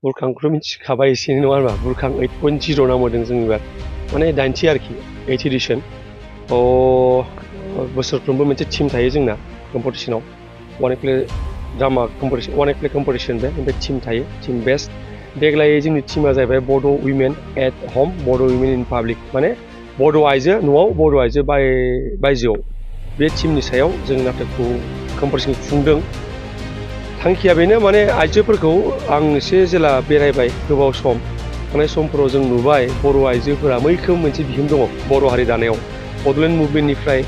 बुरखांखौथ' मिथिखाबाय एसे नङा होनबा बुरखां 8.0 नामोदों जों एबार माने 80 आरोखि 8 एडिशन बोसोरफ्रोमबो मोनसे टीम थायो जोंना कम्पिटिशनाव one act play drama competition one act play competition बे ओमफ्राय टीम थायो टीम बेस्ट देग्लाय जोंनि टीमा जाहैबाय बड' उइमेन एट हम बड' उइमेन इन पाब्लिक माने बड' आइजो न'आव बड' आइजो बायजोआव बे टीमनि सायाव जों नाटकखौ कम्पिटिशन खुंदों थांखिया बेनो माने आइजोफोरखौ आं एसे जेला बेरायबाय गोबाव सम थांनाय समफोराव जों नुबाय बर' आइजोफोरा मैखोम मोनसे बिहोमा दङ बर' हारि दानायाव बड'लेण्ड मुभमेन्टनिफ्राय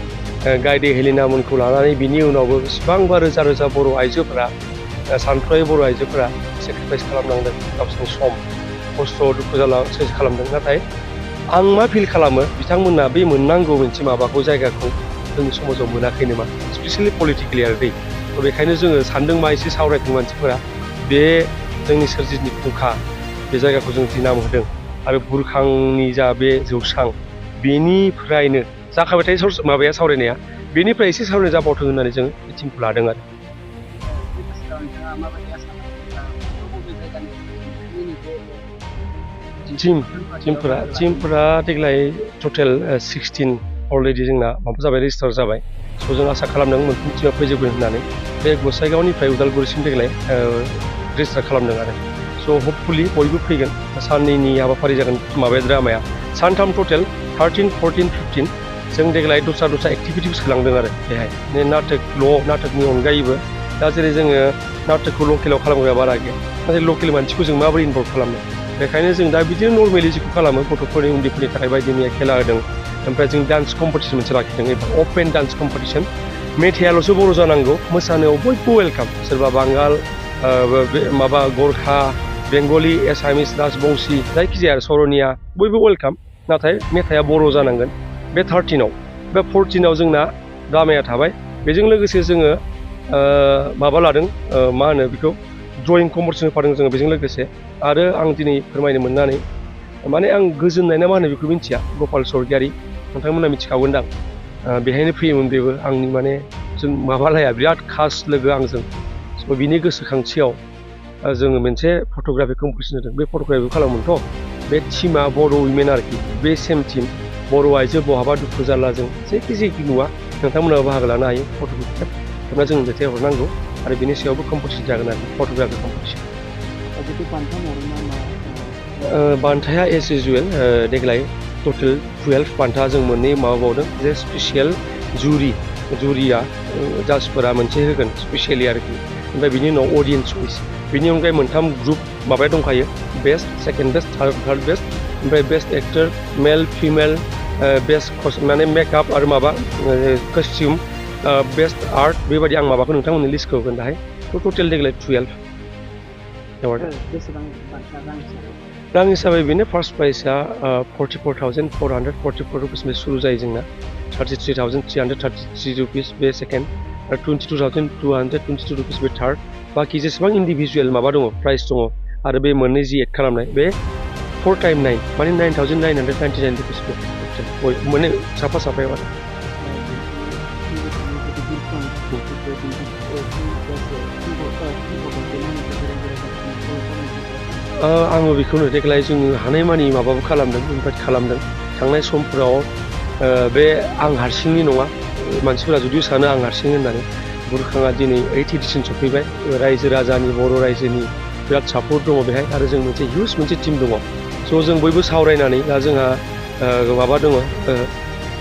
गायदे हेलिना मोनखौ लानानै बिनि उनावबो बेसेबांबा रोजा रोजा बर' आइजोफोरा सानथ्र'हायै बर' आइजोफोरा सेक्रिफाइस खालामनांदों गावसोरनि सम खस्थ' दुखु जारला सेस खालामदों नाथाय आं मा फिल खालामो बिथांमोना बे मोननांगौ मोनसे माबाखौ जायगाखौ जोंनि समाजाव मोनाखै नामा स्पेसियेलि पलिटिकेलि आरो दै बेखायनो जोङो सानदों मा एसे सावरायदों मानसिफोरा बे जोंनि सोरजिनि फुंखा बे जायगाखौ जों दिनाम होदों आरो बुरखांनि जा बे जौस्रां बेनिफ्रायनो जाखाबाय थायो माबाया सावरायनाया बेनिफ्राय एसे सावरायनाय जाबावथों होननानै जों बे टिमखौ लादों आरो टिमफोरा देग्लाय टटेल 16 अलरेडि जोंना माबा जाबाय रेजिस्टार जाबाय स' जों आसा खालामदों मोनफ्रोम टिमा फैजोबगोन होननानै बे गसाइगावनिफ्राय उदालगुरिसिम देग्लाय रेजिस्टार खालामदों आरो स' हपफुलि बयबो फैगोन साननैनि हाबाफारि जागोन माबाया ड्रामाया सानथाम टटेल 13, 14, 15 जों देग्लाय दस्रा एक्टिभिटिबो सोलांदों आरो बेहाय नाटकनि अनगायैबो दा जेरै जोङो नाटकखौ लकेलाव खालामग्रा बारा गैया नाथाय लकेल मानसिखौ जों माबोरै इनभल्भ खालामनो बेखायनो जों दा बिदिनो नर्मेलि जेखौ खालामो गथ'फोरनि उन्दैफोरनि थाखाय बायदि मैया खेला होदों ओमफ्राय जों डान्स कम्पिटिशन मोनसे लाखिदों एबा अपेन डान्स कम्पिटिशन मेथाइयाल'सो बर' जानांगौ मोसानायाव बयबो वेलकाम सोरबा बांगाल माबा गरखा बेंगलि एसामिस राजबंशी जायखिजाया सरनिया बयबो वेलकाम नाथाय मेथाइया बर' जानांगोन बे 13आव बे 14आव जोंना ड्रामाया थाबाय बेजों लोगोसे जोङो माबा लादों मा होनो बेखौ ड्रयिं कम्पिटिशन होफादों जोङो बेजों लोगोसे आरो आं दिनै फोरमायनो मोननानै माने आं गोजोननाय ना मा होनो बेखौ मिन्थिया गपाल स्वर्गियारि नोंथांमोना मिथिखागोनदां बेहायनो फैयोमोन बेबो आंनि माने जों माबालाया बिराद खास लोगो आंजों स' बिनि गोसोखांथियाव जोङो मोनसे फट'ग्राफि कम्पिटिशन होदों बे फट'ग्राफिखौ खालामोमोनथ' बे टिमा बर' उइमेन आरोखि बे सेम टिम बर' आइजो बहाबा दुखु जारलाजों जेखि नुवा नोंथांमोनाबो बाहागो लानो हायो फट'ग्राफि खालामना जों दैथायहरनांगौ आरो बेनि सायावबो कम्पिटिशन जागोन आरो फट'ग्राफि कम्पिटिशन बान्थाया एस इउजुवेल देग्लाय टटेल 12 बान्था जों मोननै माबाबावदों जे स्पेसियेल जुरिया जाजफोरा मोनसे होगोन स्पेसियेलि आरोखि ओमफ्राय बिनि उनाव अडियन्स चइस बिनि अनगायै मोनथाम ग्रुप माबाया दंखायो best second best third best ओमफ्राय best actor male female best माने मेकआप आरो माबा कस्टिउम बेस्ट आर्ट बेबायदि आं माबाखौ नोंथांमोननि लिस्टखौ होगोन दाहाय थ' टटेल देग्लाय 12 रां हिसाबै बेनो फार्स्ट प्राइजआ 44,444 रुपिसनिफ्राय सुरु जायो जोंना 33,333 रुपिस बे सेकेन्ड आरो 22,222 रुपिस बे थार्ड बाखि जेसेबां इन्डिभिजुवेल माबा दङ प्राइस दङ आरो बे मोननै जि एड खालामनाय बे 4 टाइम 9 माने 9,999 रुपिस माने साफायाव आरो आङो बेखौनो देग्लाय जोङो हानायमानि माबाबो खालामदों इनभाइट खालामदों थांनाय समफोराव बे आं हारसिंनि नङा मानसिफोरा जुदि सानो आं हारसिं होननानै बुरखाङा दिनै 8 एडिशन सफैबाय रायजो राजानि बर' रायजोनि बिराद सापर्ट दङ बेहाय आरो जों मोनसे हिउज मोनसे टिम दङ स' जों बयबो सावरायनानै दा जोंहा माबा दङ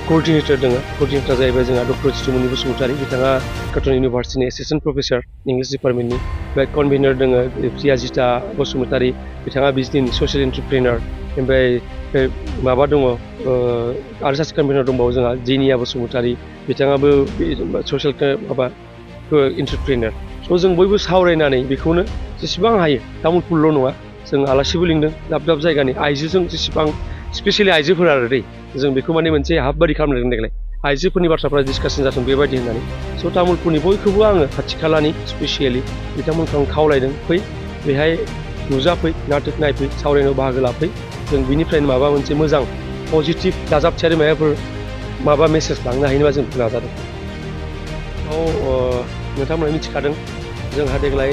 क'र्डिनेटर दङ क'र्डिनेटरा जाहैबाय जोंहा डक्टर जितुमनि बसुमतारी बिथाङा कटन इउनिभार्सिटिनि एसिस्टेन्ट प्रफेसर इंलिश डिपार्टमेन्टनि ओमफ्राय कनभेनर दङ प्रियाजिता बसुमतारी बिथाङा बिजनेसनि ससियेल एन्टारप्रेनार ओमफ्राय माबा दङ आरो सासे कनभेनर दंबावो जोंहा जेनिया बसुमतारी बिथाङाबो ससियेल माबा एन्टारप्रेनार स' जों बयबो सावरायनानै बेखौनो जेसेबां हायो तामुलपुरल' नङा जों आलासिबो लिंदों दाब जायगानि आइजोजों जेसेबां स्पेसियेलि आइजोफोर आरो दै जों बेखौ माने मोनसे हाबबादि खालामदों देग्लाय आइजोफोरनि बाथ्राफ्रा डिसकासन जाथों बेबायदि होननानै स' तामुलपुरनि बयखौबो आङो खाथि खालानि स्पेसियेलि बिथांमोनखौ आं खावलायदों फै बेहाय नुजाफै नाटक नायफै सावरायनायाव बाहागो लाफै जों बिनिफ्रायनो माबा मोनसे मोजां पजिटिभ दाजाबथियारि माबाफोर माबा मेसेज लांनो हायो नामा जों नाजादों नोंथांमोना मिथिखादों जोंहा देग्लाय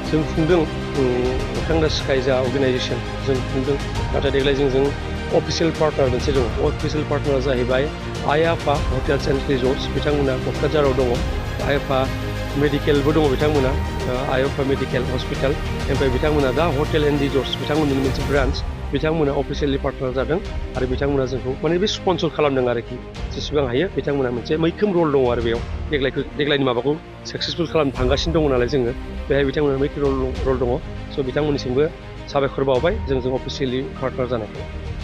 जों खुंदों थांना स्काइ जा अर्गेनाइजेसन जों खुंदों नाथाय देग्लाय जों अफिसियेल पार्टनार मोनसे दङ अफिसियेल पार्टनारा जाहैबाय आइ आफा हटेल्स एन्ड रिजर्ट्स बिथांमोना क'क्राझाराव दङ आइ आफा मेडिकेलबो दङ बिथांमोना आइ आफा मेडिकेल हस्पिटाल ओमफ्राय बिथांमोना दा हटेल एन्ड रिजर्ट्स बिथांमोननि मोनसे ब्रान्स बिथांमोना अफिसियेलि पार्टनार जादों आरो बिथांमोना जोंखौ माने बे स्पन्सर खालामदों आरोखि जेसेबां हायो बिथांमोना मोनसे मैखोम रल दङ आरो बेयाव देग्लायनि माबाखौ साक्सेसफुल खालामनो थांगासिनो दङ नालाय जोङो बेहाय बिथांमोना मैखोम रल दङ स' बिथांमोननिसिमबो साबायखर बावबाय जोंजों अफिसियेलि पार्टनार जानायखौ